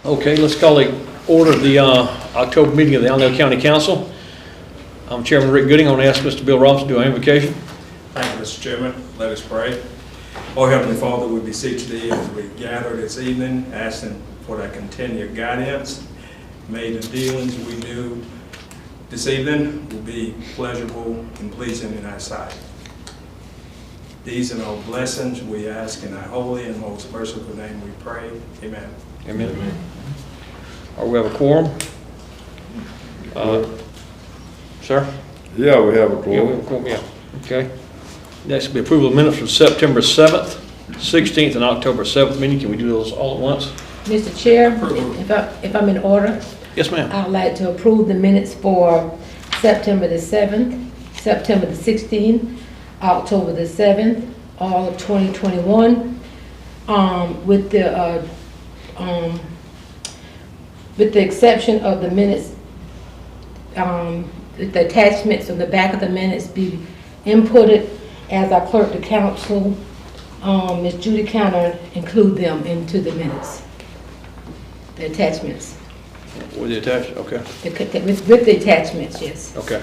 Okay, let's call the order of the October meeting of the Allendale County Council. I'm Chairman Rick Gooding. I want to ask Mr. Bill Robinson to do our invocation. Thank you, Mr. Chairman. Let us pray. Oh, Heavenly Father, we beseech Thee as we gather this evening, asking for Thy continued guidance. May the dealings we do this evening will be pleasurable and pleasing in Thy sight. These and all blessings we ask in Thy holy and most merciful name we pray. Amen. Amen. Amen. Or we have a quorum. Sir? Yeah, we have a Yeah, we quorum. have a quorum, yeah. Okay. Next will be approval of minutes for September 7th, 16th, and October 7th meeting. Can we do those all at once? Mr. Chair, if I'm in order, Yes, ma'am. I'd like to approve the minutes for September the 7th, September the 16th, October the 7th, all of 2021, with the exception of the minutes, the attachments on the back of the minutes be inputted as our clerk to council, Ms. Judy Counter, include them into the minutes, the attachments. With the attached, okay. With the attachments, yes. Okay.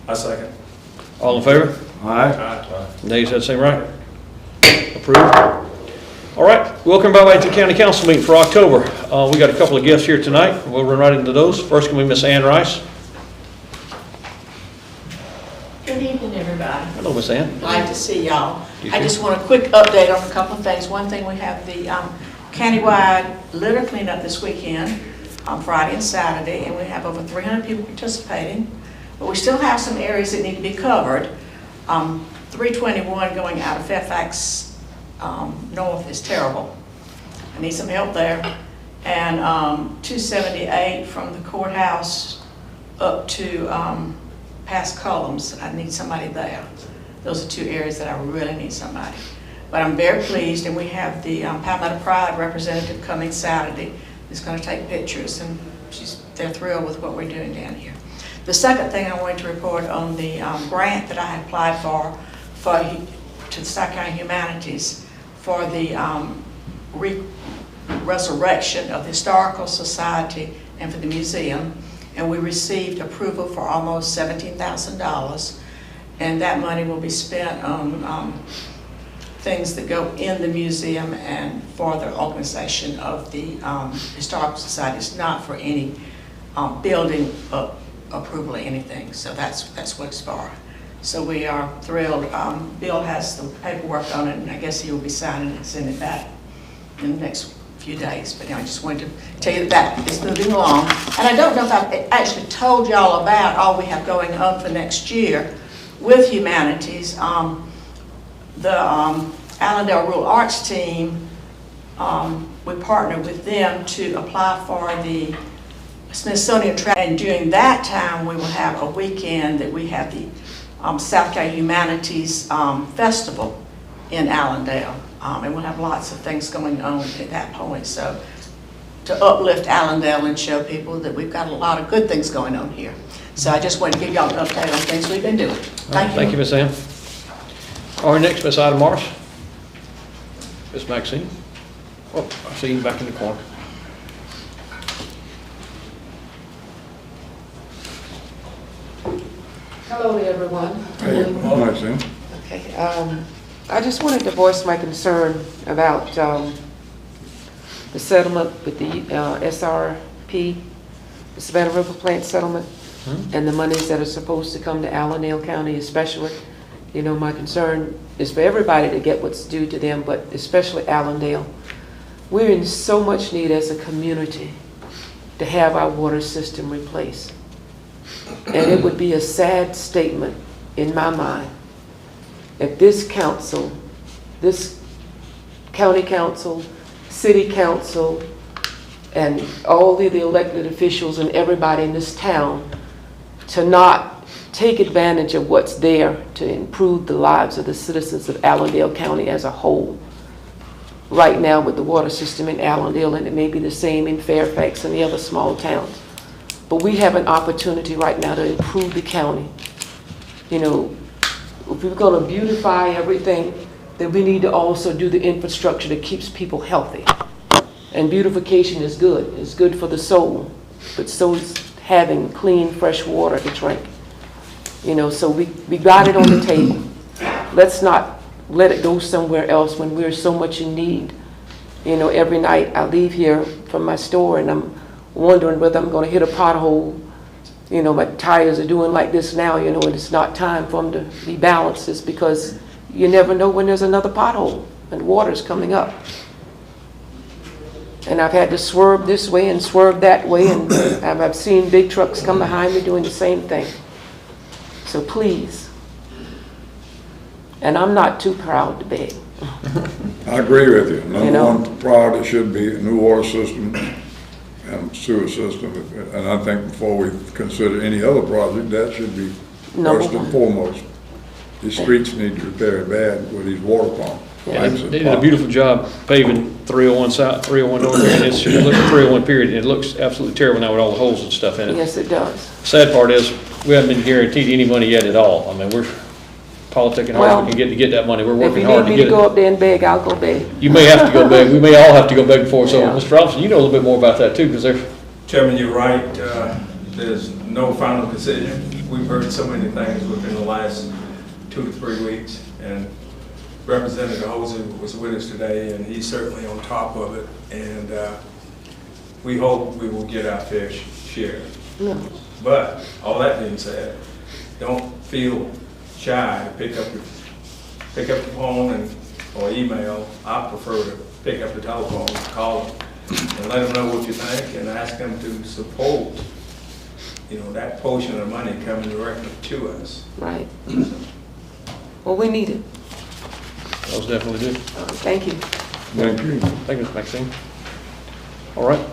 I second. All in favor? Aye. Nays, that same right? Approved. All right, welcome everybody to the County Council meeting for October. We got a couple of guests here tonight. We'll run right into those. First can be Miss Ann Rice. Good evening, everybody. Hello, Miss Ann. Glad to see y'all. You I too. just want a quick update on a couple of things. One thing, we have the countywide litter cleanup this weekend, on Friday and Saturday, and we have over 300 people participating. But we still have some areas that need to be covered. 321 going out of Fairfax north is terrible. I need some help there. And 278 from the courthouse up to past Cullums, I need somebody there. Those are two areas that I really need somebody. But I'm very pleased, and we have the Palmetto Pride representative coming Saturday who's going to take pictures, and they're thrilled with what we're doing down here. The second thing I wanted to report on the grant that I had applied to the Stark County Humanities for the resurrection of the Historical Society and for the museum. And we received approval for almost $17,000, and that money will be spent on things that go in the museum and for the organization of the Historical Society. It's not for any building approval or anything, so that's what it's for. So we are thrilled. Bill has the paperwork on it, and I guess he will be signing it and sending it back in the next few days. But I just wanted to tell you that it's moving along. And I don't know if I've actually told y'all about all we have going on for next year with humanities. The Allendale Rural Arts team, we partnered with them to apply for the Smithsonian Track, and during that time we will have a weekend that we have the South County Humanities Festival in Allendale, and we'll have lots of things going on at that point. So to uplift Allendale and show people that we've got a lot of good things going on here. So I just want to give y'all an update on things we've been doing. Thank you. Thank you, Miss Ann. All right, next, Miss Ida Morris. Miss Maxine. Oh, I see you back in the corner. Hello, everyone. Hey, Maxine. Okay, I just wanted to voice my concern about the settlement with the SRP, the Savannah River Plant settlement, and the monies that are supposed to come to Allendale County especially. You know, my concern is for everybody to get what's due to them, but especially Allendale. We're in so much need as a community to have our water system replaced. And it would be a sad statement in my mind if this council, this county council, city council, and all the elected officials and everybody in this town to not take advantage of what's there to improve the lives of the citizens of Allendale County as a whole. Right now with the water system in Allendale, and it may be the same in Fairfax and the other small towns. But we have an opportunity right now to improve the county. You know, if we're going to beautify everything, then we need to also do the infrastructure that keeps people healthy. And beautification is good. It's good for the soul, but so is having clean, fresh water to drink. You know, so we got it on the table. Let's not let it go somewhere else when we're so much in need. You know, every night I leave here from my store and I'm wondering whether I'm going to hit a pothole. You know, my tires are doing like this now, you know, and it's not time for them to be balanced. It's because you never know when there's another pothole and water's coming up. And I've had to swerve this way and swerve that way, and I've seen big trucks come behind me doing the same thing. So please, and I'm not too proud to beg. I agree with you. You Number know? one priority should be a new water system and sewer system. And I think before we consider any other project, that should be Number first and one. foremost. These streets need to repair bad with these water pumps. Yeah, they did a beautiful job paving 301 south, 301 north, and it's, you look at 301 period, and it looks absolutely terrible now with all the holes and stuff in it. Yes, it does. Sad part is, we haven't been guaranteed any money yet at all. I mean, we're politicking hard as we can get to get that money. We're If working you hard need to me get to go it. up there and beg, I'll go beg. You may have to go beg, we may all have to go beg before, so Yeah. Mr. Robinson, you know a little bit more about that too, because they're, Chairman, you're right. There's no final decision. We've heard so many things within the last 2 to 3 weeks, and Representative Hosey was with us today, and he's certainly on top of it, and we hope we will get our fair share. No. But, all that being said, don't feel shy to pick up the phone or email. I prefer to pick up the telephone, call them, and let them know what you think, and ask them to support, you know, that portion of money coming directly to us. Right. Well, we need it. that was definitely good. Thank you. Thank you. Thank you, Ms. Maxine. All right.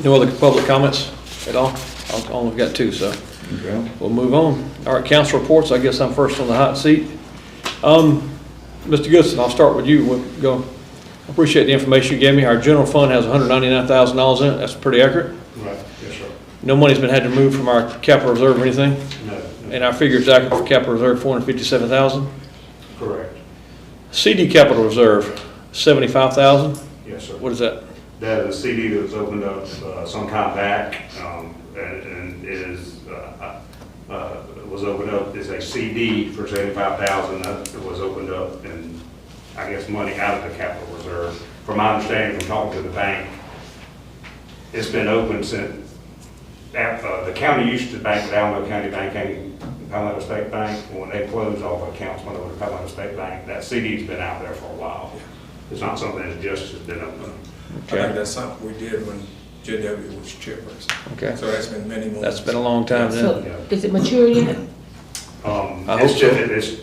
No other public comments at all? I've only got 2, so Okay. we'll move on. All right, council reports. I guess I'm first on the hot seat. Mr. Goodson, I'll start with you. We'll go. I appreciate the information you gave me. Our general fund has $199,000 in it. That's pretty accurate. Right, yes, sir. No money's been had to move from our capital reserve or anything. No, And our figure is accurate for capital reserve, $457,000. correct. CD capital reserve, $75,000. Yes, sir. What is that? That is a CD that was opened up some time back, and was opened up as a CD for $75,000. That was opened up, and I guess money out of the capital reserve. From my understanding, from talking to the bank, it's been open since the county used to bank with Allendale County Bank and Palmetto State Bank. When they closed all the accounts, went over to Palmetto State Bank, that CD's been out there for a while. It's not something that just has been open. I think that's something we did when JW was chairperson. Okay. So that's been many more. That's been a long time then. So, is it mature yet? I hope It's so. just,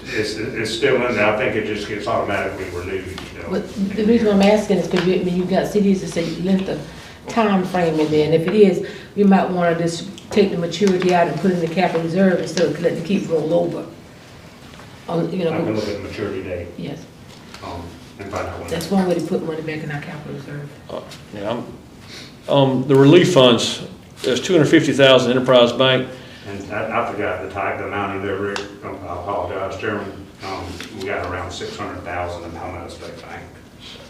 it's still in there. I think it just gets automatically renewed, you know. But the reason I'm asking is because when you got CDs that say length of time frame in there, and if it is, we might want to just take the maturity out and put it in the capital reserve instead of letting it keep roll over. You I can know, look at the maturity date, yes, and find out when. that's one way to put money back in our capital reserve. Yeah, the relief funds, there's $250,000 Enterprise Bank. And I forgot the amount in there, Rick. I apologize, Chairman. We got around 600,000 in Palmetto State Bank,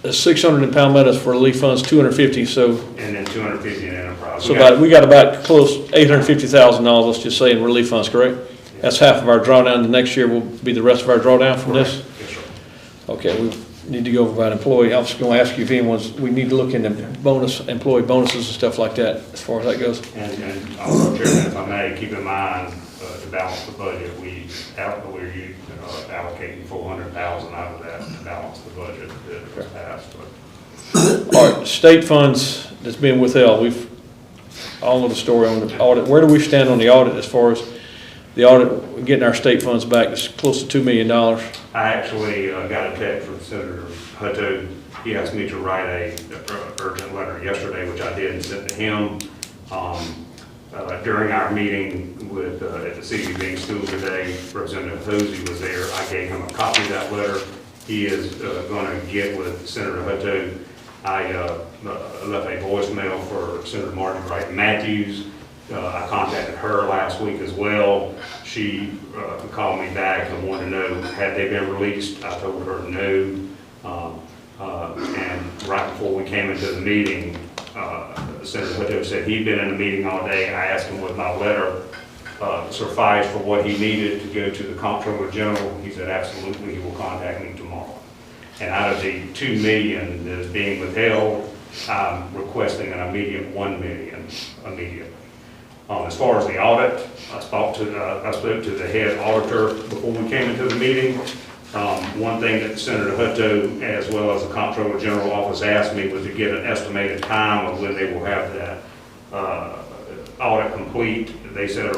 There's 600 in Palmetto for relief funds, 250, so and then 250 in Enterprise. we got about close $850,000, let's just say, in relief funds, correct? That's half of our drawdown. The next year will be the rest of our drawdown from this? Yes, sir. Okay, we need to go over about employee. I was going to ask you if anyone's, we need to look into employee bonuses and stuff like that, as far as that goes. And also, Chairman, if I may, keep in mind, to balance the budget, we're allocating $400,000 out of that to balance the budget that was passed. All right, state funds that's being withheld, all know the story on the audit. Where do we stand on the audit as far as the audit, getting our state funds back? It's close to $2 million. I actually got a text from Senator Hutto. He asked me to write a urgent letter yesterday, which I did and sent to him. During our meeting with, at the CBB school today, Representative Hosey was there. I gave him a copy of that letter. He is going to get with Senator Hutto. I left a voicemail for Senator Martin Wright Matthews. I contacted her last week as well. She called me back and wanted to know, had they been released? I told her no. And right before we came into the meeting, Senator Hutto said he'd been in the meeting all day. I asked him would my letter suffice for what he needed to go to the Comptroller General. He said absolutely, he will contact me tomorrow. And out of the $2 million that is being withheld, I'm requesting an immediate $1 million immediately. As far as the audit, I spoke to the head auditor before we came into the meeting. One thing that Senator Hutto, as well as the Comptroller General Office, asked me was to get an estimated time of when they will have that audit complete. They said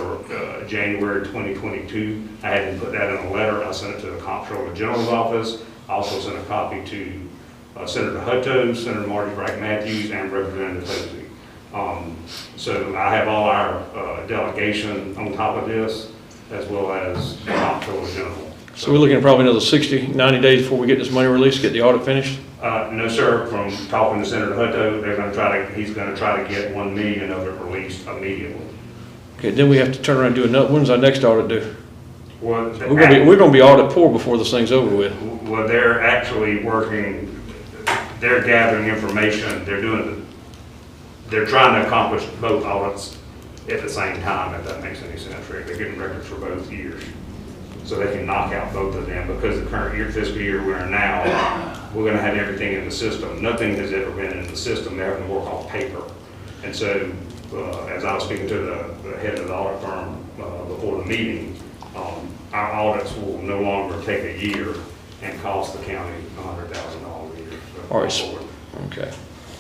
January 2022. I had to put that in a letter. I sent it to the Comptroller General's office. I also sent a copy to Senator Hutto, Senator Marty Bright Matthews, and Representative Posey. So I have all our delegation on top of this, as well as the Comptroller General. So we're looking at probably another 60, 90 days before we get this money released, get the audit finished? No, sir. From talking to Senator Hutto, he's going to try to get $1 million of it released immediately. Okay, then we have to turn around and do another. When's our next audit due? Well, We're gonna be audit poor before this thing's over with. Well, they're actually working, they're gathering information, they're trying to accomplish both audits at the same time, if that makes any sense, Rick. They're getting records for both years. So they can knock out both of them, because the current year, fiscal year we're in now, we're gonna have everything in the system. Nothing has ever been in the system. They're having to work off paper. And so, as I was speaking to the head of the audit firm before the meeting, our audits will no longer take a year and cost the county $100,000 a year. All right. Okay.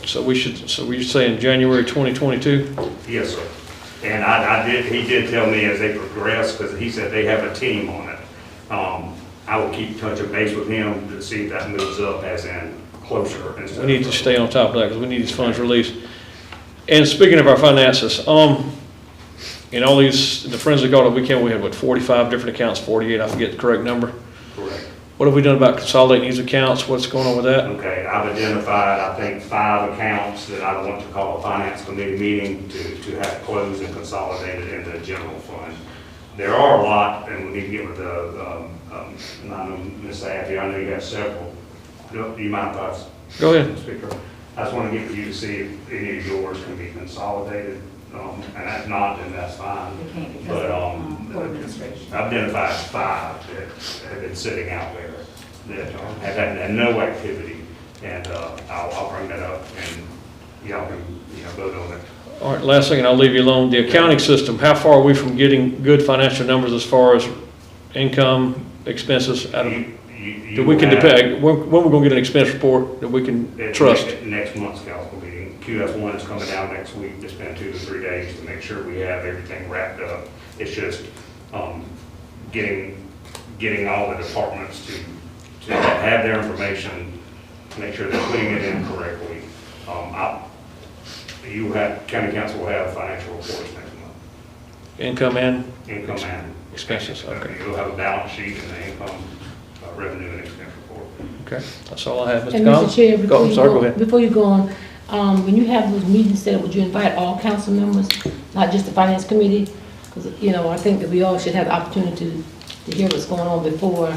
So we're saying January 2022? Yes, sir. And he did tell me as they progress, because he said they have a team on it. I will keep touching base with him to see if that moves up as in closer. We need to stay on top of that because we need these funds released. And speaking of our finances, in all these, the forensic audit weekend, we had, what, 45 different accounts, 48, I forget the correct number. Correct. What have we done about consolidating these accounts? What's going on with that? Okay, I've identified, I think, 5 accounts that I want to call a finance committee meeting to have closed and consolidated in the general fund. There are a lot, and we need to get with and I know Ms. Abby, I know you got several. Do you mind if I? Go ahead. Speaker? I just want to get with you to see if any of yours can be consolidated, and if not, then that's fine. They can't because But of court administration. I've identified 5 that have been sitting out there that have had no activity, and I'll bring that up, and y'all can vote on it. All right, last thing, and I'll leave you alone. The accounting system, how far are we from getting good financial numbers as far as income, expenses out of, that we can depend, when we're gonna get an expense report that we can trust? Next month's council meeting. QS1 is coming down next week. It's been 2 to 3 days to make sure we have everything wrapped up. It's just getting all the departments to have their information, make sure they're putting it in correctly. County council will have financial reports next month. Income and? Income and expenses, okay. You'll have a balance sheet and the income, revenue and expense report. Okay, that's all I have, Mr. And Collins. Mr. Chair, Go ahead. before you go on, when you have those meetings set up, would you invite all council members, not just the finance committee? Because, I think that we all should have the opportunity to hear what's going on before.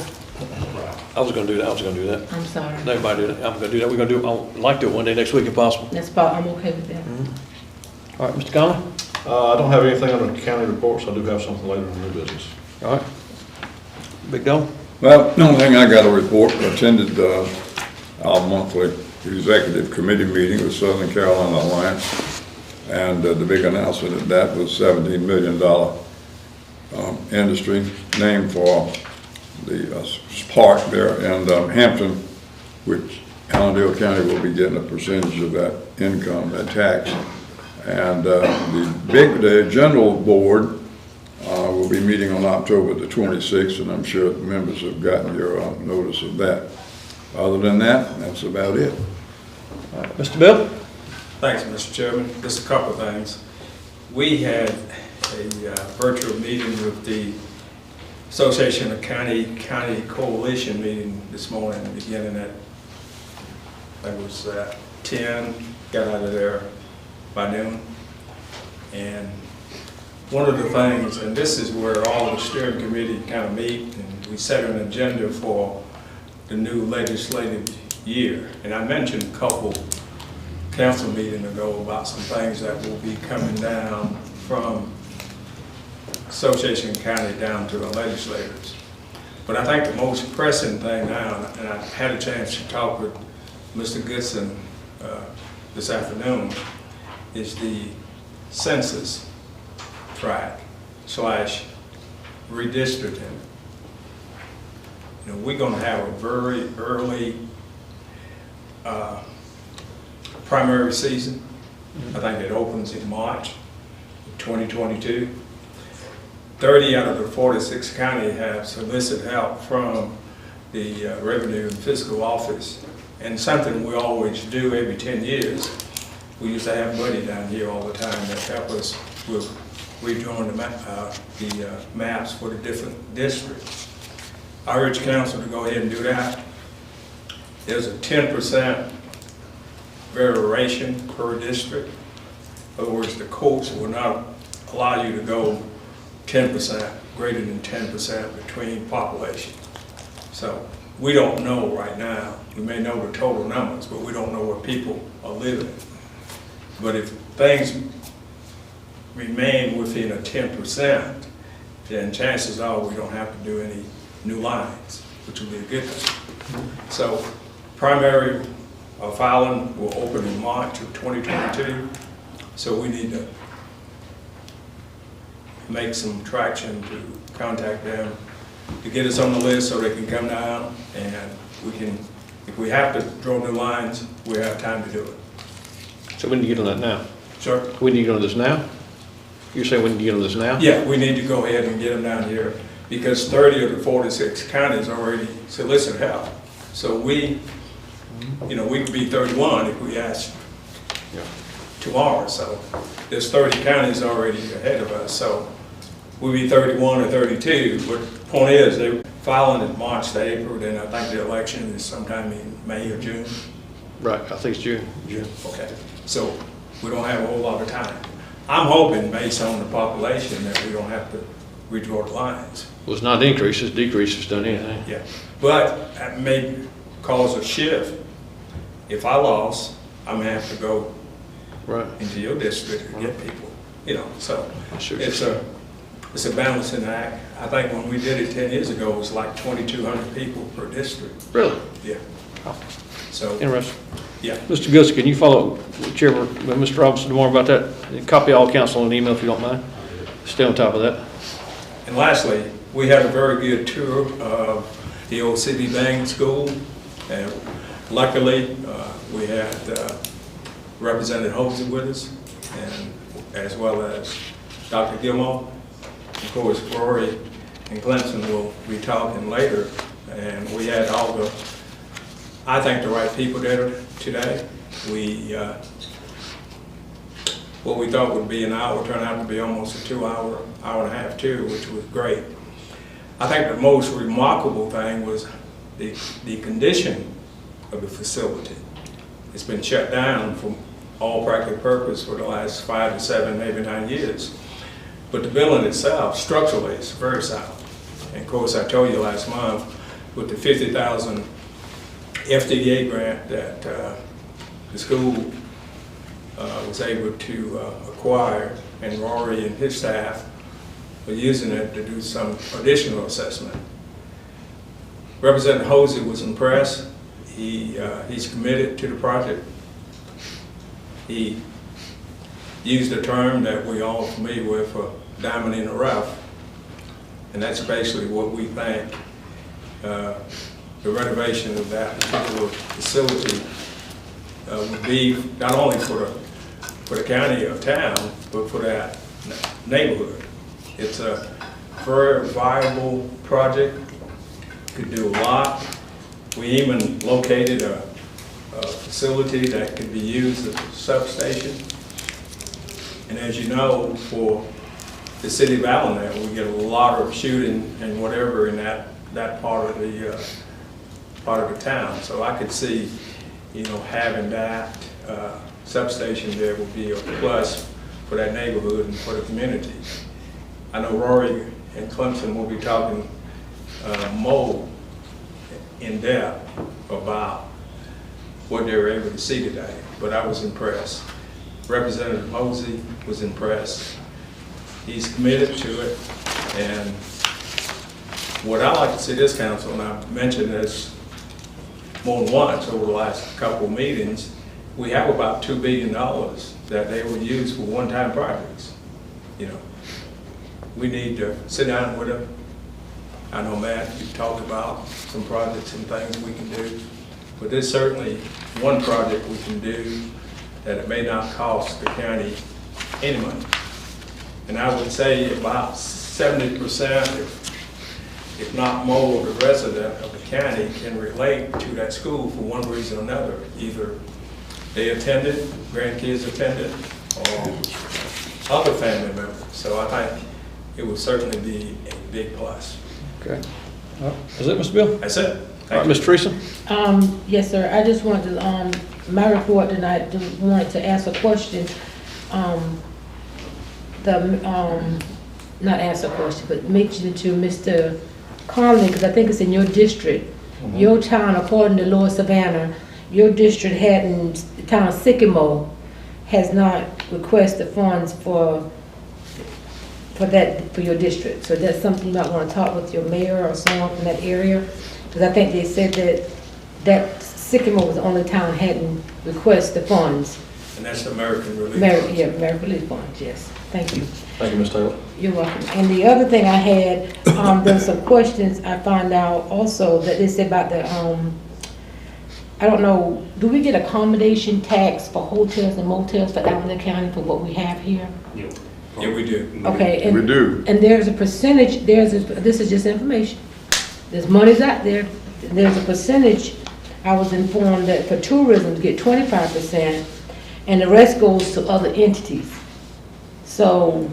I was gonna do that. I'm sorry. Let everybody do that. I'm gonna do that. We're gonna I'd like to do it one day next week if possible. I'm okay with that. All right, Mr. Conley? I don't have anything on the county reports. I do have something later in new business. All right. Big dog? Well, the only thing I got to report, I attended our monthly executive committee meeting with Southern Carolina Alliance, and the big announcement of that was $17 million industry named for the park there in Hampton, which Allendale County will be getting a percentage of that income, that tax. And the general board will be meeting on October the 26th, and I'm sure the members have gotten your notice of that. Other than that, that's about it. All right, Mr. Bill? Thanks, Mr. Chairman. Just a couple of things. We had a virtual meeting with the Association of County Coalition meeting this morning, beginning at, I think it was 10, got out of there by noon. And one of the things, and this is where all the steering committee kind of meet, and we set an agenda for the new legislative year. And I mentioned a couple council meeting ago about some things that will be coming down from Association County down to the legislators. But I think the most pressing thing now, and I had a chance to talk with Mr. Goodson this afternoon, is the census tract / redistricting. You know, we're going to have a very early primary season. I think it opens in March of 2022. 30 out of the 46 counties have solicited help from the Revenue and Fiscal Office, and something we always do every 10 years. We used to have Buddy down here all the time that help us with redrawing the maps for the different districts. I urge council to go ahead and do that. There's a 10% variation per district. In other words, the courts will not allow you to go 10%, greater than 10% between population. So we don't know right now. We may know the total numbers, but we don't know where people are living. But if things remain within a 10%, then chances are we don't have to do any new lines, which will be a good thing. So primary filing will open in March of 2022. So we need to make some traction to contact them to get us on the list so they can come down, and we can, if we have to draw new lines, we have time to do it. So we need to get on that now. Sure. We need to get on this now? You're saying we need to get on this now? Yeah, we need to go ahead and get them down here because 30 of the 46 counties already solicit help. So we, you know, we could be 31 if we asked tomorrow. So there's 30 counties already ahead of us. So we'll be 31 or 32. But the point is, they're filing in March to April, then I think the election is sometime in May or June. Right, I think it's June. Okay, so we don't have a whole lot of time. I'm hoping, based on the population, that we don't have to redraw the lines. Well, it's not increases, decreases done anything. Yeah, but that may cause a shift. If I lost, I'm gonna have to go Right. into your district and get people, you know, so I see what it's a balancing act. I think when we did it 10 years ago, it was like 2,200 people per district. Really? Yeah. So, Interesting. yeah. Mr. Goodson, can you follow with Chairman, with Mr. Robinson tomorrow about that? Copy all council on an email if you don't mind. Stay on top of that. And lastly, we had a very good tour of the old City Bank School. And luckily, we had Representative Hosey with us, and as well as Dr. Gilmore. Of course, Rory and Clemson will be talking later. And we had all the, I think, the right people there today. We, what we thought would be an hour turned out to be almost a 2 hour, hour and a half too, which was great. I think the most remarkable thing was the condition of the facility. It's been shut down for all practical purpose for the last 5 to 7, maybe 9 years. But the building itself, structurally, is very sound. And of course, I told you last month, with the $50,000 FDA grant that the school was able to acquire, and Rory and his staff are using it to do some additional assessment. Representative Hosey was impressed. He's committed to the project. He used a term that we all are familiar with, diamond in the rough, and that's basically what we think the renovation of that particular facility would be, not only for the county or town, but for that neighborhood. It's a very viable project, could do a lot. We even located a facility that could be used as a substation. And as you know, for the city of Allendale, we get a lot of shooting and whatever in that part of the town. So I could see, you know, having that substation there would be a plus for that neighborhood and for the community. I know Rory and Clemson will be talking more in depth about what they were able to see today, but I was impressed. Representative Mosey was impressed. He's committed to it, and what I like to see this council, and I've mentioned this more than once over the last couple of meetings, we have about $2 billion that they will use for one-time projects. You know, we need to sit down with them. I know, Matt, you've talked about some projects and things we can do, but there's certainly one project we can do that it may not cost the county any money. And I would say about 70%, if not more, of the resident of the county can relate to that school for one reason or another. Either they attended, grandkids attended, or other family members. So I think it would certainly be a big plus. Okay. All right. Is it, Mr. Bill? That's it. All right, Ms. Teresa? Yes, sir, I just wanted to, my report tonight, wanted to ask a question. Not ask a question, but mention to Mr. Conley, because I think it's in your district. Your town, according to Lower Savannah, your district hadn't, the town of Sycamore has not requested funds for your district. So that's something you might want to talk with your mayor or someone from that area, because I think they said that Sycamore was the only town hadn't requested the funds. And that's the American Relief Funds. Yeah, American Relief Funds, yes. Thank you. Thank you, Ms. Taylor. You're welcome. And the other thing I had, there's some questions I found out also that they said about the, I don't know, do we get accommodation tax for hotels and motels for Allendale County for what we have here? Yeah, we do. Okay. And, We do. and there's a percentage, this is just information. There's monies out there. There's a percentage, I was informed that for tourism get 25% and the rest goes to other entities. So,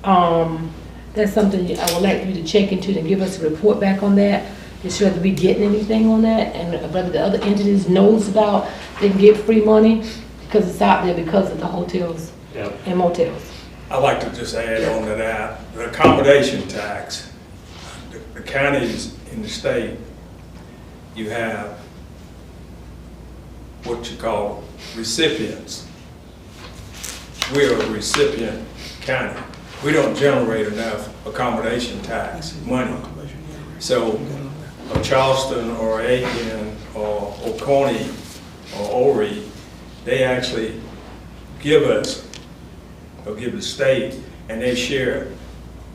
that's something I would like you to check into and give us a report back on that, to sure that we getting anything on that, and whether the other entities knows about they can get free money, because it's out there because of the hotels and motels. I'd like to just add on to that, the accommodation tax, the counties in the state, you have what you call recipients. We're a recipient county. We don't generate enough accommodation tax money. So a Charleston or Aiken or Oconee or Horry, they actually give us, or give the state, and they share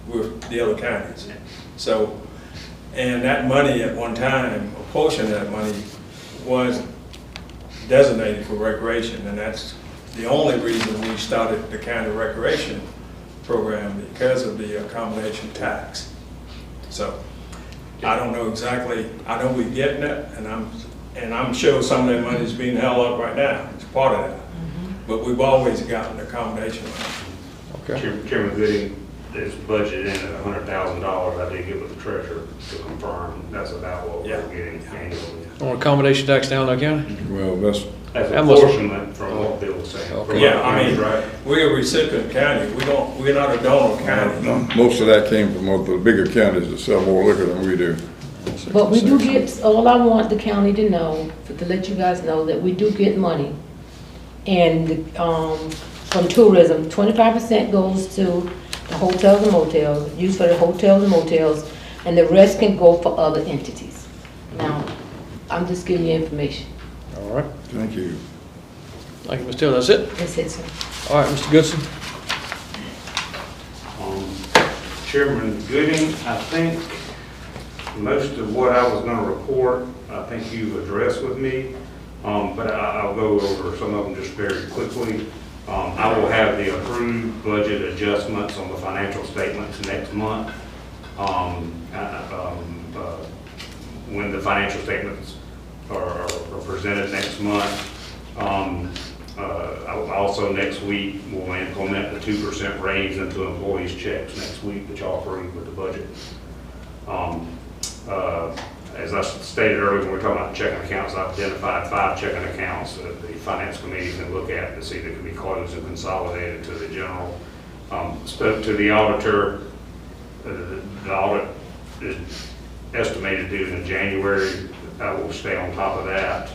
with the other counties. So, and that money at one time, a portion of that money was designated for recreation, and that's the only reason we started the county recreation program, because of the accommodation tax. So I don't know exactly, I know we're getting it, and I'm sure some of that money is being held up right now. It's part of that. But we've always gotten accommodation money. Okay. Chairman Gooding is budgeted in at $100,000. I did get with the treasurer to confirm that's about what we're getting annually. On accommodation tax down in the county? Well, that's, As That a must- portion from what Bill was saying. Okay. Yeah, I mean, we're a recipient county. We're not a donor county. most of that came from the bigger counties that sell more liquor than we do. But we do get, all I want the county to know, to let you guys know that we do get money. And, from tourism, 25% goes to the hotels and motels, used for the hotels and motels, and the rest can go for other entities. Now, I'm just giving you information. All right. Thank you. Thank you, Ms. Taylor. That's it? That's it, sir. All right, Mr. Goodson? Chairman Gooding, I think most of what I was going to report, I think you've addressed with me, but I'll go over some of them just very quickly. I will have the approved budget adjustments on the financial statements next month. When the financial statements are presented next month. Also next week, we'll implement the 2% raise into employees' checks next week, which I'll approve with the budget. As I stated earlier, when we were talking about checking accounts, I've identified 5 checking accounts that the finance committee can look at to see that can be closed and consolidated to the general. Spoke to the auditor. The audit is estimated due in January. I will stay on top of that.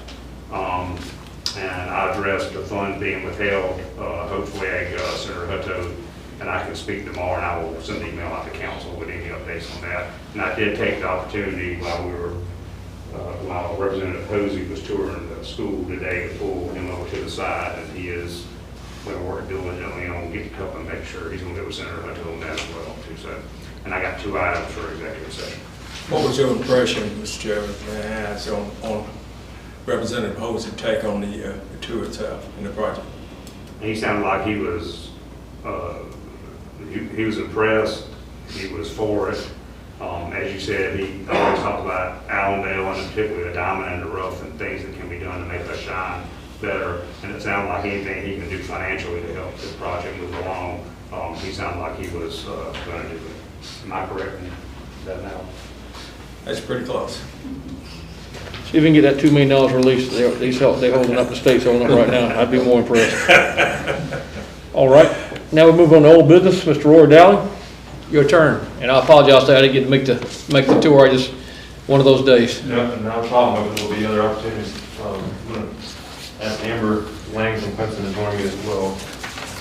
And I addressed the fund being withheld. Hopefully, Senator Hutto and I can speak tomorrow, and I will send an email out to council with any updates on that. And I did take the opportunity while Representative Posey was touring the school today to pull him over to the side, and he is going to work diligently on getting up and make sure he's going to get with Senator Hutto on that as well too. So, and I got 2 items for executive session. What was your impression, Mr. Chairman, may I ask, on Representative Posey's take on the tour itself and the project? He sounded like he was impressed. He was for it. As you said, he always talked about Allendale and particularly the diamond in the rough and things that can be done to make us shine better. And it sounded like anything he can do financially to help this project move along, he sounded like he was going to do it. Am I correct in that now? That's pretty close. See if we can get that $2 million released. They're holding up, the state's holding up right now. I'd be more impressed. All right, now we move on to old business. Mr. Roy Dowling, your turn. And I apologize that I didn't get to make the tour. I just, one of those days. No, not a problem. Hopefully there'll be other opportunities. I'm going to ask Amber Lang from Clemson to join me as well.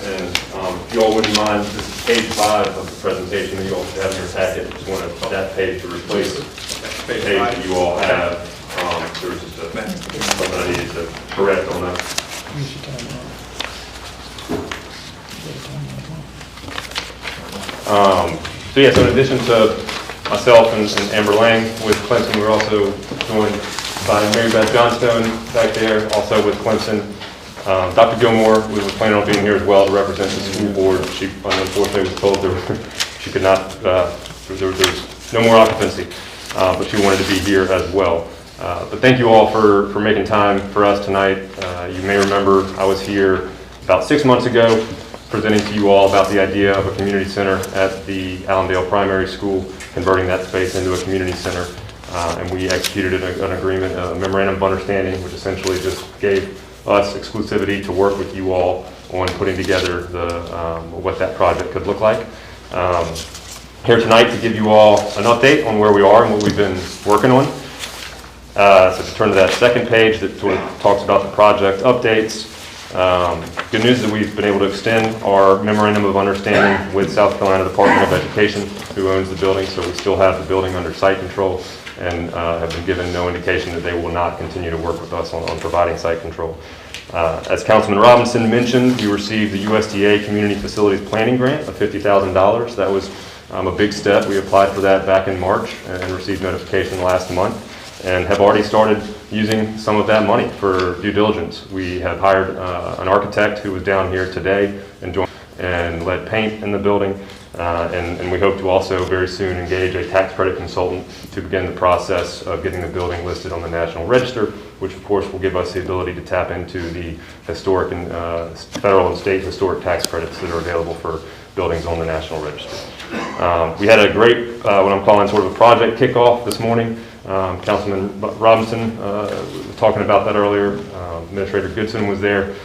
And if you all wouldn't mind, this is page 5 of the presentation that you all should have in your packet. Just wanted that page to replace the page that you all have. There was just something I needed to correct on that. So in addition to myself and Amber Lang with Clemson, we're also joined by Mary Beth Johnstone back there, also with Clemson. Dr. Gilmore, we were planning on being here as well to represent the school board. She unfortunately was told she could not, there was no more occupancy, but she wanted to be here as well. But thank you all for making time for us tonight. You may remember I was here about 6 months ago presenting to you all about the idea of a community center at the Allendale Primary School, converting that space into a community center. And we executed an agreement, a memorandum of understanding, which essentially just gave us exclusivity to work with you all on putting together what that project could look like. Here tonight to give you all an update on where we are and what we've been working on. So to turn to that second page that sort of talks about the project updates. Good news is that we've been able to extend our memorandum of understanding with South Carolina Department of Education, who owns the building, so we still have the building under site control and have been given no indication that they will not continue to work with us on providing site control. As Councilman Robinson mentioned, we received the USDA Community Facilities Planning Grant of $50,000. That was a big step. We applied for that back in March and received notification last month, and have already started using some of that money for due diligence. We have hired an architect who was down here today and led paint in the building, and we hope to also very soon engage a tax credit consultant to begin the process of getting the building listed on the National Register, which of course will give us the ability to tap into the historic and federal and state historic tax credits that are available for buildings on the National Register. We had a great, what I'm calling sort of a project kickoff this morning. Councilman Robinson was talking about that earlier. Administrator Goodson was there.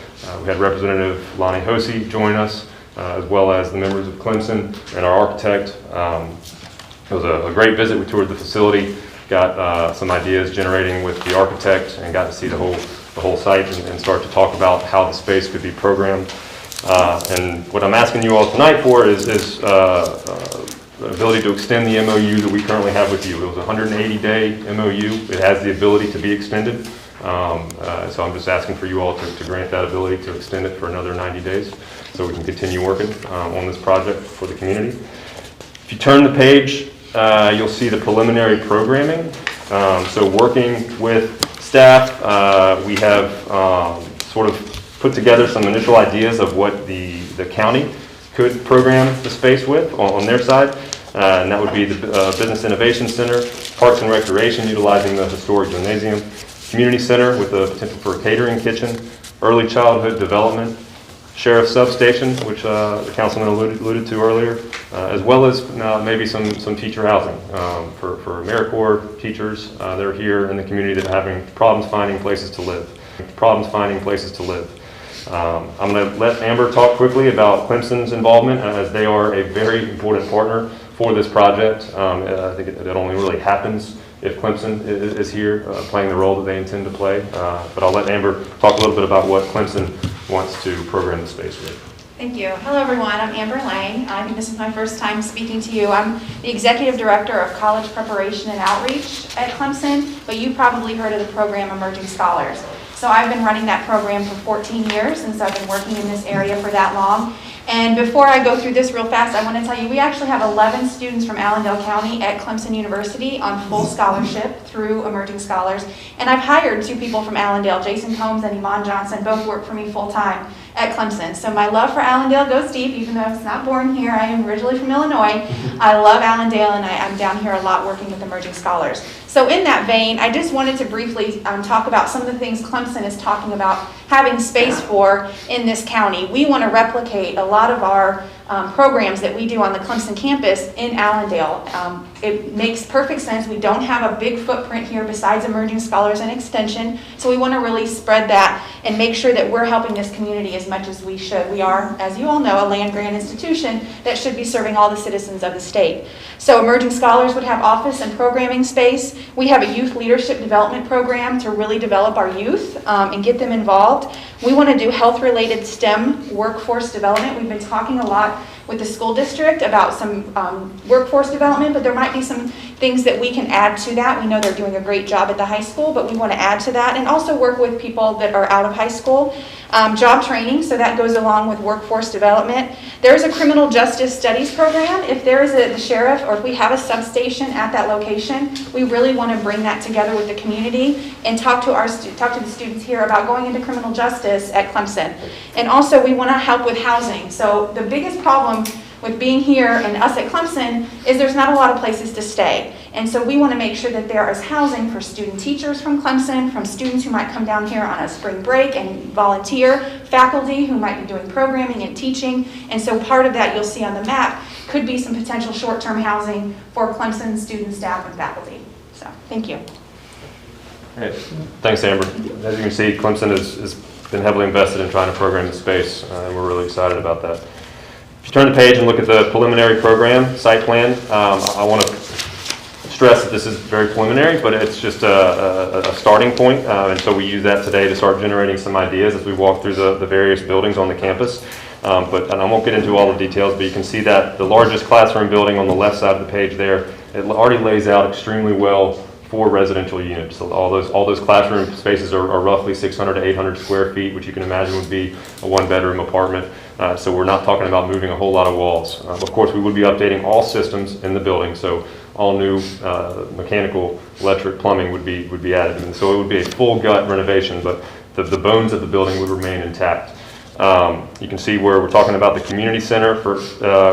We had Representative Lonnie Hosey join us, as well as the members of Clemson and our architect. It was a great visit. We toured the facility, got some ideas generating with the architect, and got to see the whole site and start to talk about how the space could be programmed. And what I'm asking you all tonight for is the ability to extend the MOU that we currently have with you. It was a 180-day MOU. It has the ability to be extended. So I'm just asking for you all to grant that ability to extend it for another 90 days so we can continue working on this project for the community. If you turn the page, you'll see the preliminary programming. So working with staff, we have sort of put together some initial ideas of what the county could program the space with on their side. And that would be the Business Innovation Center, Parks and Recreation utilizing the historic gymnasium, Community Center with the potential for a catering kitchen, Early Childhood Development, Sheriff's Substation, which the councilman alluded to earlier, as well as maybe some teacher housing for AmeriCorps teachers that are here in the community that are having problems finding places to live. I'm going to let Amber talk quickly about Clemson's involvement, as they are a very important partner for this project. I think it only really happens if Clemson is here playing the role that they intend to play. But I'll let Amber talk a little bit about what Clemson wants to program the space with. Thank you. Hello, everyone. I'm Amber Lang. I think this is my first time speaking to you. I'm the Executive Director of College Preparation and Outreach at Clemson, but you've probably heard of the program Emerging Scholars. So I've been running that program for 14 years, and so I've been working in this area for that long. And before I go through this real fast, I want to tell you we actually have 11 students from Allendale County at Clemson University on full scholarship through Emerging Scholars. And I've hired 2 people from Allendale, Jason Combs and Iman Johnson, both work for me full-time at Clemson. So my love for Allendale goes deep, even though I was not born here. I am originally from Illinois. I love Allendale, and I'm down here a lot working with Emerging Scholars. So in that vein, I just wanted to briefly talk about some of the things Clemson is talking about having space for in this county. We want to replicate a lot of our programs that we do on the Clemson campus in Allendale. It makes perfect sense. We don't have a big footprint here besides Emerging Scholars and Extension, so we want to really spread that and make sure that we're helping this community as much as we should. We are, as you all know, a land-grant institution that should be serving all the citizens of the state. So Emerging Scholars would have office and programming space. We have a youth leadership development program to really develop our youth and get them involved. We want to do health-related STEM workforce development. We've been talking a lot with the school district about some workforce development, but there might be some things that we can add to that. We know they're doing a great job at the high school, but we want to add to that and also work with people that are out of high school. Job training, so that goes along with workforce development. There's a criminal justice studies program. If there is the sheriff or if we have a substation at that location, we really want to bring that together with the community and talk to the students here about going into criminal justice at Clemson. And also we want to help with housing. So the biggest problem with being here and us at Clemson is there's not a lot of places to stay. And so we want to make sure that there is housing for student teachers from Clemson, from students who might come down here on a spring break and volunteer, faculty who might be doing programming and teaching. And so part of that you'll see on the map could be some potential short-term housing for Clemson students, staff, and faculty. So thank you. Hey, thanks, Amber. As you can see, Clemson has been heavily invested in trying to program the space, and we're really excited about that. If you turn the page and look at the preliminary program site plan, I want to stress that this is very preliminary, but it's just a starting point, and so we use that today to start generating some ideas as we walk through the various buildings on the campus. And I won't get into all the details, but you can see that the largest classroom building on the left side of the page there, it already lays out extremely well for residential units. So all those classroom spaces are roughly 600 to 800 square feet, which you can imagine would be a one-bedroom apartment. So we're not talking about moving a whole lot of walls. Of course, we would be updating all systems in the building, so all new mechanical, electric, plumbing would be added. And so it would be a full gut renovation, but the bones of the building would remain intact. You can see where we're talking about the community center for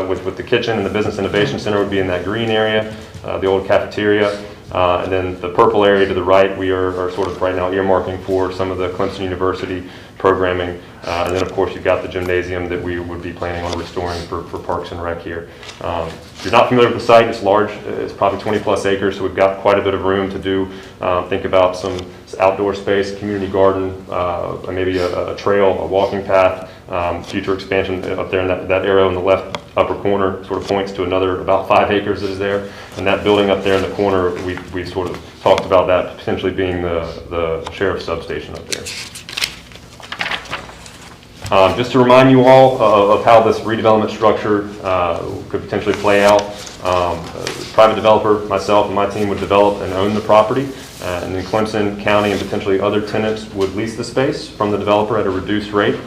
with the kitchen, and the business innovation center would be in that green area, the old cafeteria. And then the purple area to the right, we are sort of right now earmarking for some of the Clemson University programming. And then, of course, you've got the gymnasium that we would be planning on restoring for Parks and Rec here. If you're not familiar with the site, it's large. It's probably 20-plus acres, so we've got quite a bit of room to do. Think about some outdoor space, community garden, maybe a trail, a walking path. Future expansion up there in that arrow in the left upper corner sort of points to another about 5 acres that is there. And that building up there in the corner, we've sort of talked about that potentially being the sheriff's substation up there. Just to remind you all of how this redevelopment structure could potentially play out. Private developer, myself and my team would develop and own the property, and then Clemson County and potentially other tenants would lease the space from the developer at a reduced rate.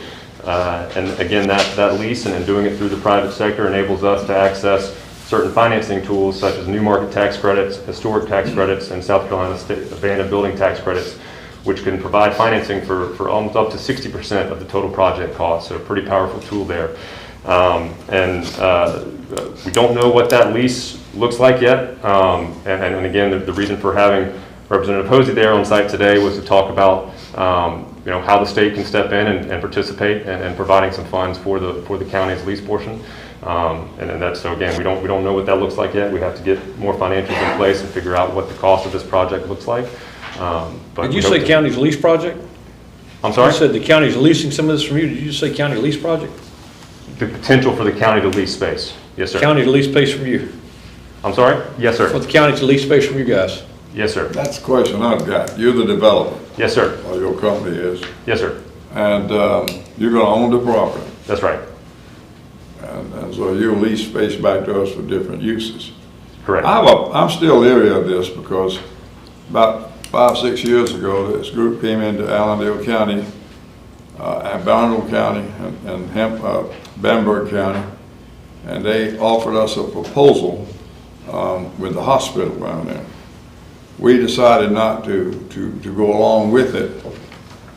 And again, that lease and doing it through the private sector enables us to access certain financing tools such as new market tax credits, historic tax credits, and South Carolina state abandoned building tax credits, which can provide financing for almost up to 60% of the total project cost. So a pretty powerful tool there. We don't know what that lease looks like yet. And again, the reason for having Representative Hosey there on site today was to talk about how the state can step in and participate and providing some funds for the county's lease portion. And that's, so again, we don't know what that looks like yet. We have to get more financials in place and figure out what the cost of this project looks like. But did you say county's lease project? I'm sorry? You said the county's leasing some of this from you. Did you say county lease project? The potential for the county to lease space. Yes, sir. County to lease space from you. I'm sorry? Yes, sir. For the county to lease space from you guys. Yes, sir. That's the question I've got. You're the developer, Yes, sir. or your company is, Yes, sir. and you're gonna own the property. That's right. And so you'll lease space back to us for different uses. Correct. I'm still leery of this because about 5-6 years ago, this group came into Allendale County, and Barnwell County, and Bamberg County, and they offered us a proposal with the hospital down there. We decided not to go along with it.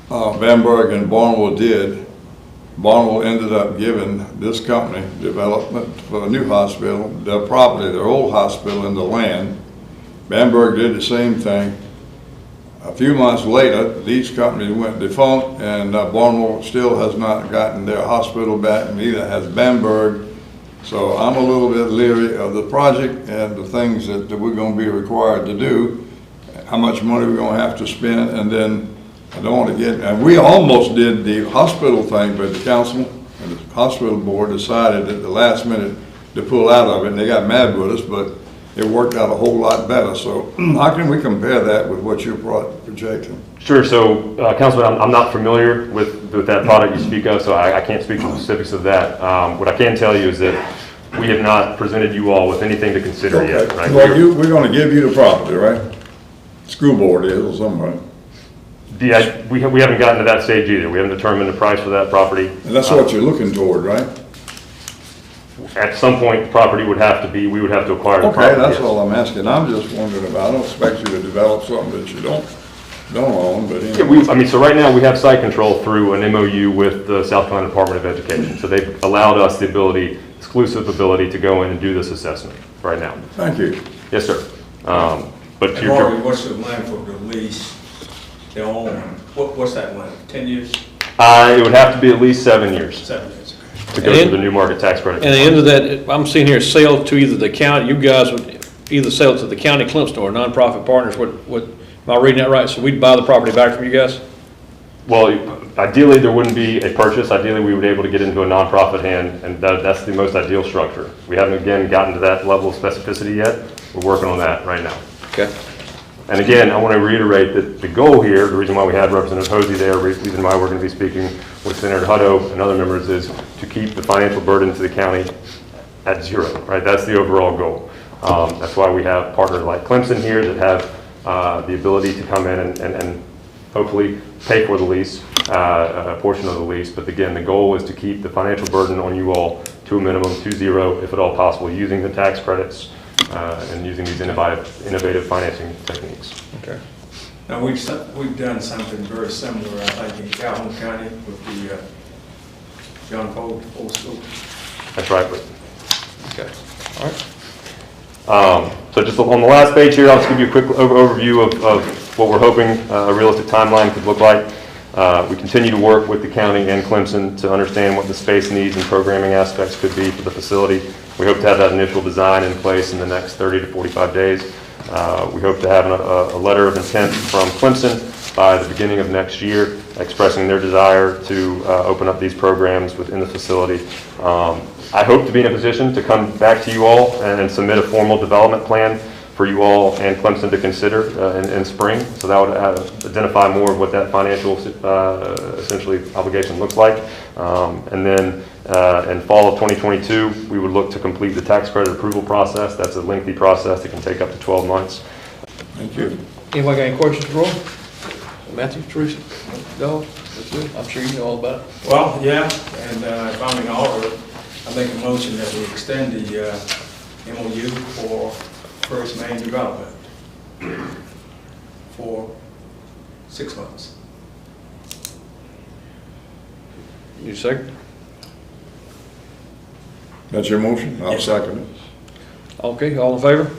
Bamberg and Barnwell did. Barnwell ended up giving this company, development for a new hospital, their property, their old hospital, and the land. Bamberg did the same thing. A few months later, these companies went defunct, and Barnwell still has not gotten their hospital back, neither has Bamberg. So I'm a little bit leery of the project and the things that we're going to be required to do, how much money we're going to have to spend, and then I don't want to get, and we almost did the hospital thing, but the council and the hospital board decided at the last minute to pull out of it, and they got mad with us, but it worked out a whole lot better. So how can we compare that with what you're projecting? Sure. So, Councilman, I'm not familiar with that product you speak of, so I can't speak to the specifics of that. What I can tell you is that we have not presented you all with anything to consider yet. Right? Well, we're going to give you the property, right? School board is or somebody. Yeah, we haven't gotten to that stage either. We haven't determined the price for that property. And that's what you're looking toward, right? At some point, the property would have to be, we would have to acquire the property. Okay, that's yes. all I'm asking. I'm just wondering about, I don't expect you to develop something that you don't own, but anyway. Yeah, so right now we have site control through an MOU with the South Carolina Department of Education. So they've allowed us the exclusive ability to go in and do this assessment right now. Thank you. Yes, sir. But And Harvey, what's the length for the lease they own? What's that length, 10 years? it would have to be at least 7 years 7 years, okay. to go through the new market tax credit. And the end of that, I'm seeing here, sale to either the county, you guys would either sell it to the county, Clemson, or nonprofit partners. What, am I reading that right? So we'd buy the property back from you guys? Well, ideally, there wouldn't be a purchase. Ideally, we would be able to get into a nonprofit hand, and that's the most ideal structure. We haven't, again, gotten to that level of specificity yet. We're working on that right now. Okay. And again, I want to reiterate that the goal here, the reason why we had Representative Hosey there, the reason why we're going to be speaking with Senator Hutto and other members is to keep the financial burden to the county at zero, right? That's the overall goal. That's why we have partners like Clemson here that have the ability to come in and hopefully pay for the lease, a portion of the lease. But again, the goal is to keep the financial burden on you all to a minimum, to zero, if at all possible, using the tax credits and using these innovative financing techniques. Okay. Now, we've done something very similar, I think, in Calhoun County with the John Poe Old School. That's right. Okay. All right. So just on the last page here, I'll just give you a quick overview of what we're hoping a realistic timeline could look like. We continue to work with the county and Clemson to understand what the space needs and programming aspects could be for the facility. We hope to have that initial design in place in the next 30 to 45 days. We hope to have a letter of intent from Clemson by the beginning of next year, expressing their desire to open up these programs within the facility. I hope to be in a position to come back to you all and submit a formal development plan for you all and Clemson to consider in spring. So that would identify more of what that financial essentially obligation looks like. And then in fall of 2022, we would look to complete the tax credit approval process. That's a lengthy process that can take up to 12 months. Thank you. Anybody got any questions for Roy? Matthew, Teresa? No? That's good. I'm sure you know all about it. Well, yeah, and if I'm in order, I make a motion that we extend the MOU for First Main Development for 6 months. You second? That's your motion? I'll Yes. second it. Okay, all in favor?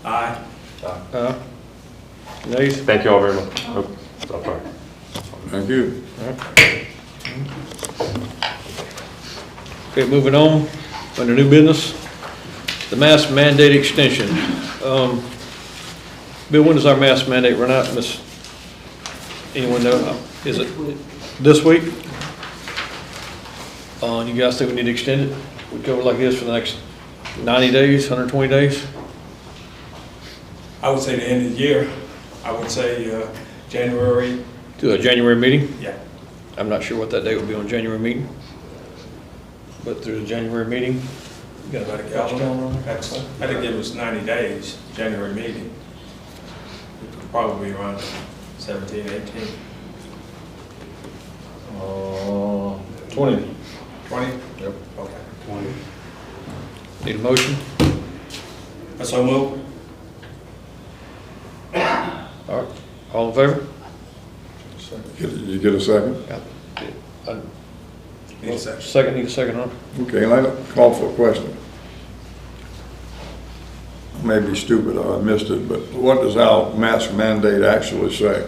Aye. Nays? Thank you all very much. Oh, I'm sorry. Thank you. Okay, moving on, under new business, the mask mandate extension. Bill, when does our mask mandate run out, Miss? Anyone know? Is it this week? You guys think we need to extend it? We cover like this for the next 90 days, 120 days? I would say the end of the year. I would say January, To a January meeting? yeah. I'm not sure what that date would be on January meeting. But there's a January meeting. You got about a calendar? That'd give us 90 days, January meeting. It would probably be around 17, 18, 20. 20? Yep. Okay. 20. Need a motion? That's so move. All right, all in favor? You get a second? Need a second. Second, need a second, huh? Okay, let me call for a question. I may be stupid, or I missed it, but what does our mask mandate actually say?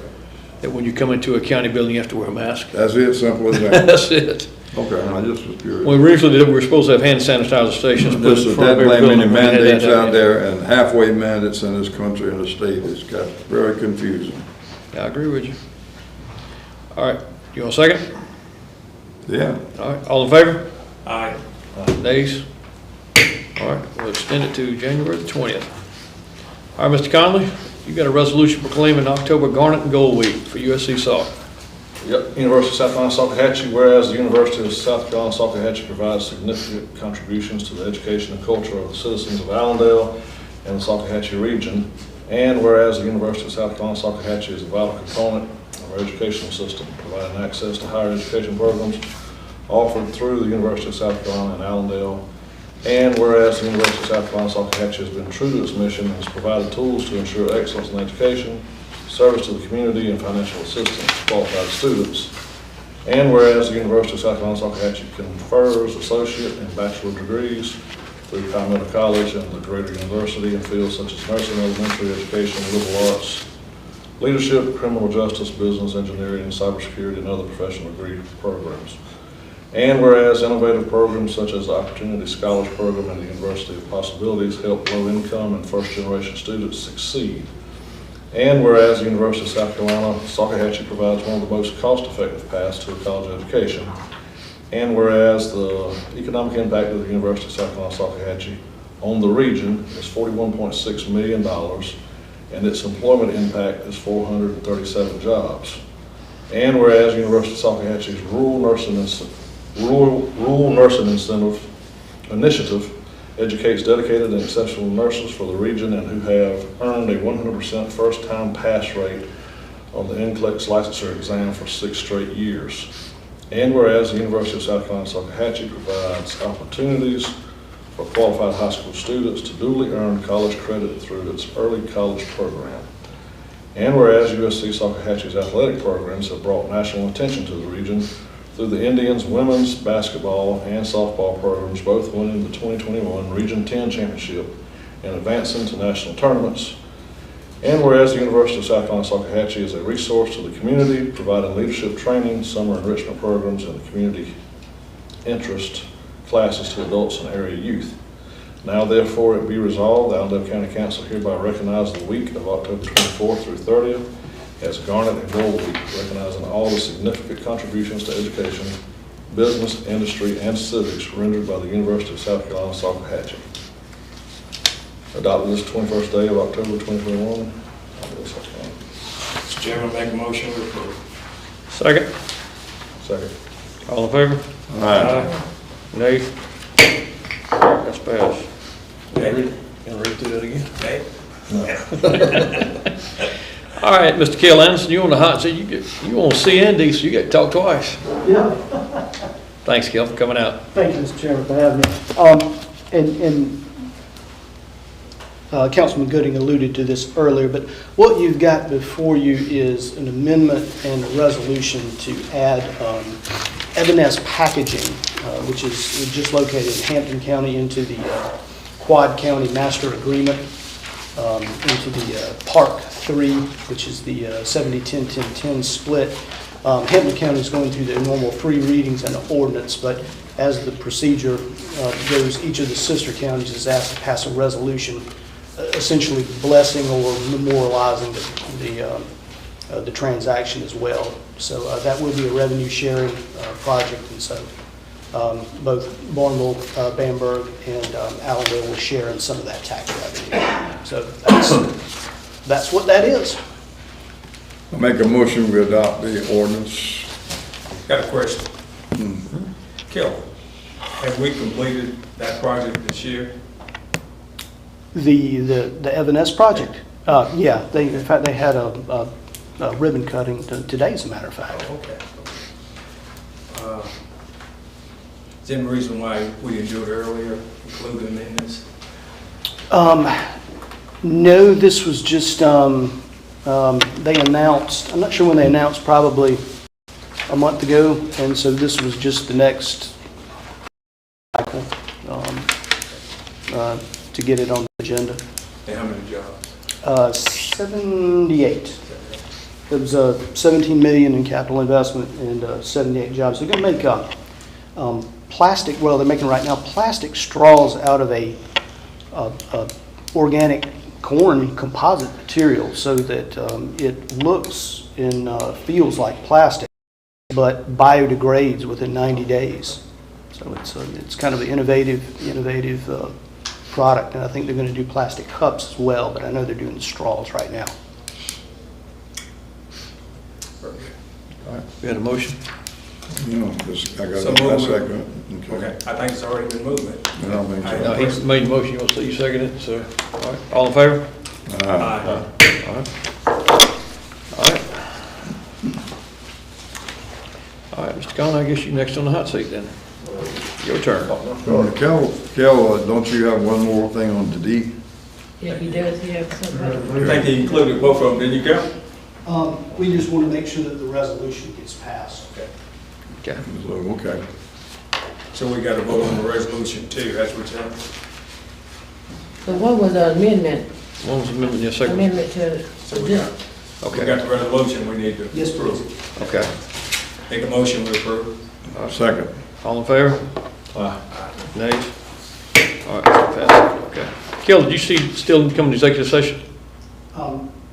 That when you come into a county building, you have to wear a mask. That's it, simple as that? That's it. Okay, I just was curious. When we originally did, we were supposed to have hand sanitizer stations put This in is front of that every many building. We had that mandates down out there and halfway mandates in this country and the state. It's got very confusing. I agree with you. All right, you want a second? Yeah. All right, all in favor? Aye. Nays? All right, we'll extend it to January the 20th. All right, Mr. Conley, you got a resolution proclaiming October Garnet and Gold Week for USC soccer. Yep, University of South Carolina Salkehatchie, whereas the University of South Carolina Salkehatchie provides significant contributions to the education and culture of the citizens of Allendale and the Salkehatchie region, and whereas the University of South Carolina Salkehatchie is a vital component of our educational system, providing access to higher education programs offered through the University of South Carolina and Allendale, and whereas the University of South Carolina Salkehatchie has been true to its mission and has provided tools to ensure excellence in education, service to the community, and financial assistance to qualified students. And whereas the University of South Carolina Salkehatchie confers associate and bachelor degrees through Palmetto College and the Greater University in fields such as nursing, elementary education, liberal arts, leadership, criminal justice, business, engineering, cybersecurity, and other professional degree programs. And whereas innovative programs such as the Opportunity Scholars Program and the University of Possibilities help low-income and first-generation students succeed. And whereas the University of South Carolina Salkehatchie provides one of the most cost-effective paths to a college education. And whereas the economic impact of the University of South Carolina Salkehatchie on the region is $41.6 million, and its employment impact is 437 jobs. And whereas the University of Salkehatchie's rural nursing initiative educates dedicated and exceptional nurses for the region and who have earned a 100% first-time pass rate on the NCLEX licensure exam for 6 straight years. And whereas the University of South Carolina Salkehatchie provides opportunities for qualified high school students to duly earn college credit through its early college program. And whereas USC Salkehatchie's athletic programs have brought national attention to the region through the Indians women's basketball and softball programs, both winning the 2021 Region 10 championship and advancing to national tournaments. And whereas the University of South Carolina Salkehatchie is a resource to the community, providing leadership training, summer enrichment programs, and the community interest classes to adults and area youth. Now therefore it be resolved, the Allendale County Council hereby recognizes the week of October 24th through 30th as Garnet and Gold Week, recognizing all the significant contributions to education, business, industry, and civics rendered by the University of South Carolina Salkehatchie. Adopted this 21st day of October 2021. Mr. Chairman, make a motion to approve. Second, Second. all in favor? All right. Nay? All right, that's passed. Nay. You want to read through that again? Okay. All right, Mr. Kell Anderson, you on the hot seat, you on C and D, so you get to talk twice. Yeah, Thanks, Kell, for coming out. thank you, Mr. Chairman, for having me. Councilman Gooding alluded to this earlier, but what you've got before you is an amendment and a resolution to add Evanes Packaging, which is just located in Hampton County, into the Quad County Master Agreement, into the Park 3, which is the 70-10-10-10 split. Hampton County is going through the normal 3 readings and an ordinance, but as the procedure goes, each of the sister counties is asked to pass a resolution essentially blessing or memorializing the transaction as well. So that will be a revenue sharing project, and so both Barnwell, Bamberg, and Allendale will share in some of that tax revenue. So that's what that is. I make a motion we adopt the ordinance. Got a question. Kel, have we completed that project this year? The Evanescence project, yeah, in fact, they had a ribbon cutting today, as a matter of fact. Okay. Is there any reason why we didn't do it earlier, include them in this? No, this was just, they announced, I'm not sure when they announced, probably a month ago, and so this was just the next cycle to get it on the agenda. And how many jobs? 78. It was 17 million in capital investment and 78 jobs. They're going to make plastic, well, they're making right now plastic straws out of a organic corn composite material so that it looks and feels like plastic, but biodegrades within 90 days. So it's kind of an innovative product, and I think they're going to do plastic cups as well, but I know they're doing the straws right now. All right, we had a motion. No, just, I got So a moved. second. Okay, I think it's already been moved. I don't think so. No, he made the motion, you want to say you second it, so, all right, all in favor? Aye. Aye. All right. All right. All right, Mr. Conlon, I guess you next on the hot seat then. Your turn. Kel, don't you have one more thing on the D? Yeah, he does, he has something. I think he included both of them, didn't you, Kel? We just want to make sure that the resolution gets passed. Okay. So, okay. So we got to vote on the resolution too, that's what you're saying? So what was the amendment, One was amendment, yes, second. amendment to So we this? got the resolution we need to Yes, approve. please. Okay. Make a motion to approve. Second. All in favor? Nays? All right, pass. Okay. Kel, did you still come to executive session?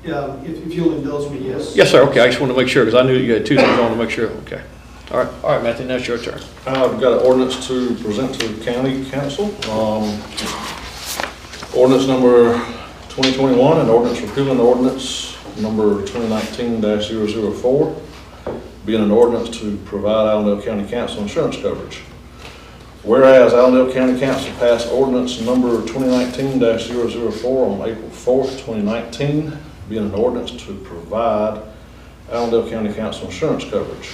Yeah, if you'll indulge me, yes. Yes, sir, okay, I just want to make sure, because I knew you had two things on to make sure, okay. All right, Matthew, now it's your turn. I've got an ordinance to present to the county council. Ordinance number 2021, an ordinance repealing ordinance number 2019-004, being an ordinance to provide Allendale County Council insurance coverage. Whereas Allendale County Council passed ordinance number 2019-004 on April 4th, 2019, being an ordinance to provide Allendale County Council insurance coverage.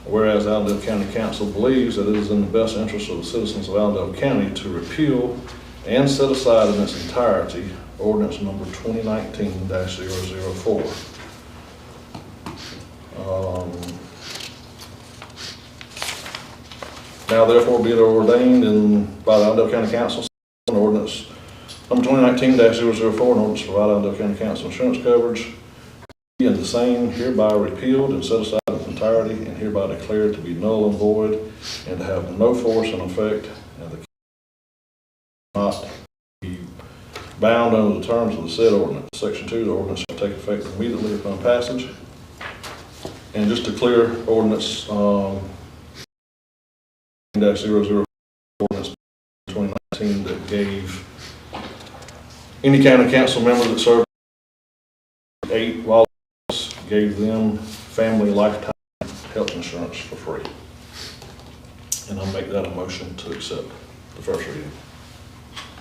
Whereas Allendale County Council believes that it is in the best interest of the citizens of Allendale County to repeal and set aside in its entirety ordinance number 2019-004. Now therefore be it ordained by the Allendale County Council, an ordinance number 2019-004, an ordinance to provide Allendale County Council insurance coverage, and the same hereby repealed and set aside in its entirety and hereby declared to be null and void and to have no force and effect, and the not be bound under the terms of the said ordinance. Section 2, the ordinance shall take effect immediately upon passage. And just to clear ordinance 004 ordinance 2019 that gave any county council member that served 8 while gave them family lifetime health insurance for free. And I'll make that a motion to accept the first reading.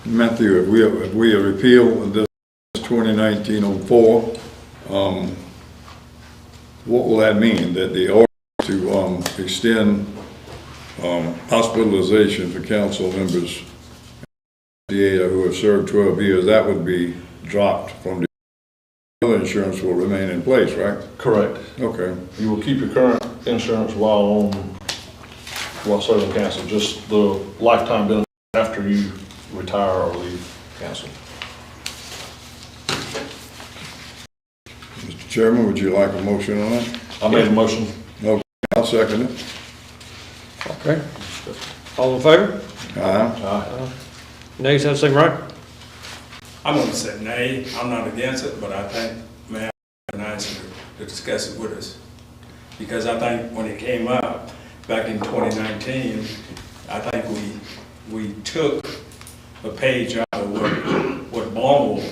Matthew, if we repeal this 2019-04, what will that mean? That the order to extend hospitalization for council members who have served 12 years, that would be dropped from the health insurance will remain in place, right? Correct. Okay. You will keep your current insurance while serving council, just the lifetime benefit after you retire or leave council. Mr. Chairman, would you like a motion on that? I made a motion. Okay, I'll second it. Okay. All in favor? Aye. Nays, have the same right? I'm going to say nay. I'm not against it, but I think may have been nice to discuss it with us. Because I think when it came up back in 2019, I think we took a page out of what Baltimore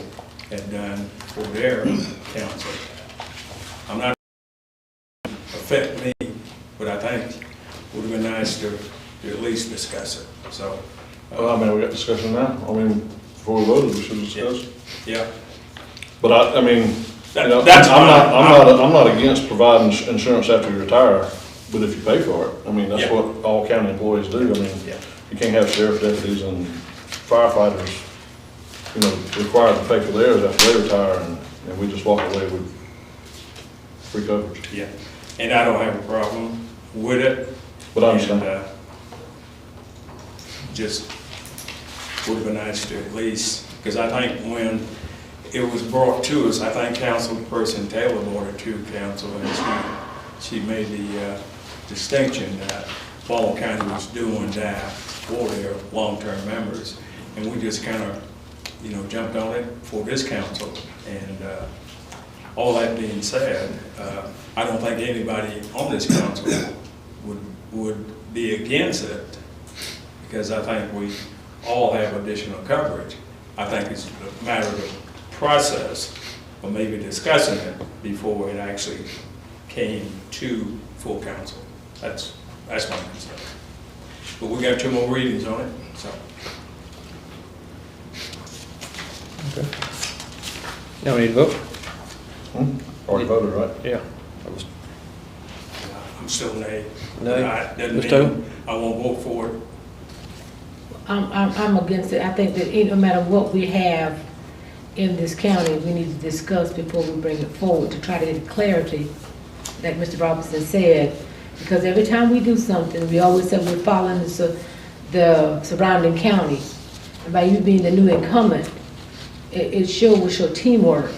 had done for their council. I'm not affect me, but I think it would have been nice to at least discuss it, so. Well, I mean, we got discussion now. I mean, before we voted, we should discuss. Yeah. But I mean, you know, That's I'm not against providing insurance after you retire, but if you pay for it, I mean, that's Yeah. what all county employees do. I mean, Yeah. you can't have sheriff deputies and firefighters, you know, required to pay for theirs after they retire, and we just walk away with free coverage. Yeah, and I don't have a problem with it. But I understand. And, just would have been nice to at least, because I think when it was brought to us, I think Councilperson Taylor brought it to council, and she made the distinction that Baltimore County was doing that for their long-term members, and we just kind of, you know, jumped on it for this council. And all that being said, I don't think anybody on this council would be against it, because I think we all have additional coverage. I think it's a matter of process, or maybe discussing it before it actually came to full council. That's my concern. But we got 2 more readings on it, so. Okay. Now we need to vote? Already voted, right? Yeah. I'm still nay. Nay. Doesn't Ms. Taylor? mean I won't vote for it. I'm against it. I think that no matter what we have in this county, we need to discuss before we bring it forward to try to get clarity, like Mr. Robinson said. Because every time we do something, we always say we're following the surrounding county. And by you being the new incumbent, it sure will show teamwork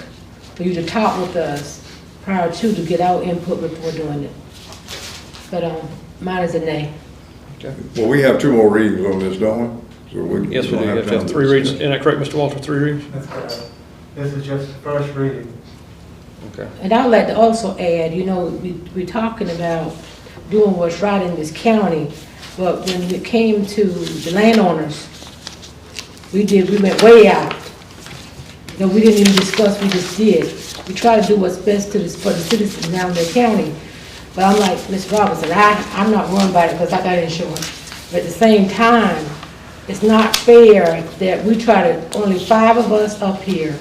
for you to talk with us prior to get our input before doing it. But mine is a nay. Okay. Well, we have 2 more readings on this, don't we? So we Yes, we don't do. have You time have to 3 readings. discuss. Isn't that correct, Mr. Walter? 3 readings? That's correct. This is just the first reading. Okay. And I'd like to also add, you know, we're talking about doing what's right in this county, but when it came to the landowners, we went way out. You know, we didn't even discuss, we just did. We try to do what's best for the citizens down in the county. But I'm like Ms. Robinson, I'm not worried about it because I got insurance. But at the same time, it's not fair that we try to, only 5 of us up here,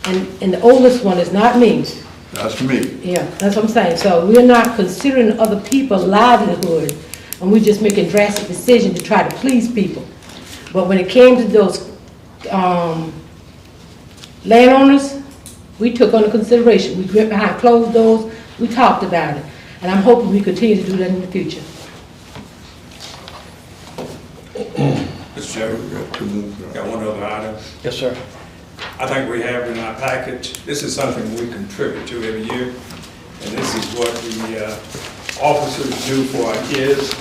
and the oldest one is not me. That's me. Yeah, that's what I'm saying. So we're not considering other people's livelihood, and we're just making drastic decisions to try to please people. But when it came to those landowners, we took under consideration. We went behind closed doors, we talked about it. And I'm hoping we continue to do that in the future. Mr. Chairman, got one other item. Yes, sir. I think we have in our package, this is something we contribute to every year, and this is what the officers do for our kids.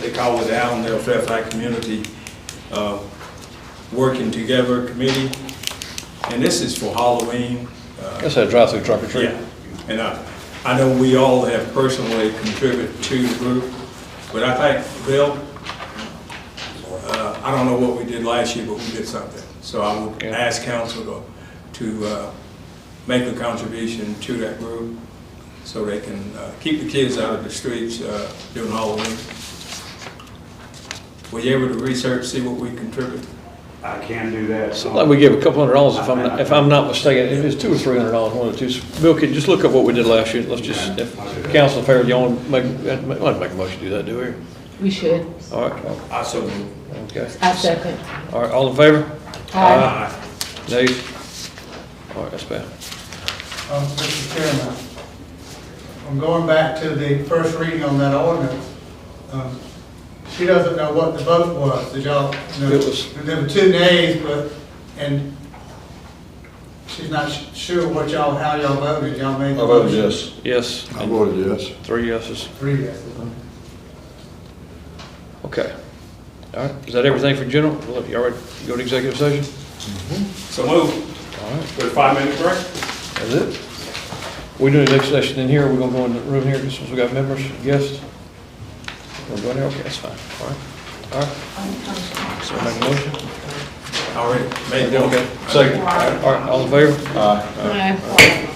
They call it the Allendale Fairfax Community Working Together Committee, and this is for Halloween. That's a drive-through truck or treat. Yeah, and I know we all have personally contributed to the group, but I think, Bill, I don't know what we did last year, but we did something. So I would ask council to make a contribution to that group so they can keep the kids out of the streets during Halloween. Were you able to research, see what we contribute? I can do that. Seems like we give a couple $100 if I'm not mistaken. If it's $200 or $300, one of the two. Bill, could you just look up what we did last year? Let's just, if council affair, you want to make a motion to do that, do we? We should. All right. I so move. Okay. I second. All right, all in favor? Aye. Nays? All right, that's bad. Mr. Chairman, I'm going back to the first reading on that ordinance. She doesn't know what the vote was. Did y'all, you know, It was- there were 2 nays, and she's not sure what how y'all voted. Y'all made I the voted motion. yes. Yes. I voted yes. 3 yeses. 3 yeses. Okay. All right, is that everything for general? Look, you all ready to go to executive session? So move. All right, For the 5-minute break? that's it. We doing the next session in here, we're gonna go in the room here, since we got members, guests? We're going there, okay, that's fine, all right. All right. So make a motion? Already made the Okay, second. All right, all in favor? Aye.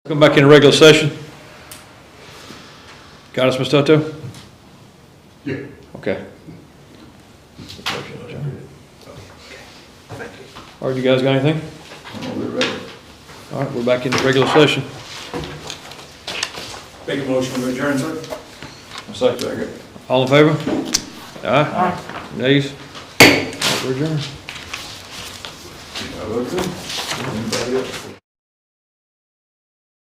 Come back in regular session. Got us, Mr. Toto? Yeah. Okay. All right, you guys got anything? We're ready. All right, we're back in regular session. Make a motion to adjourn, sir. Second. All in favor? Aye. Nays? We're adjourned. Anybody else?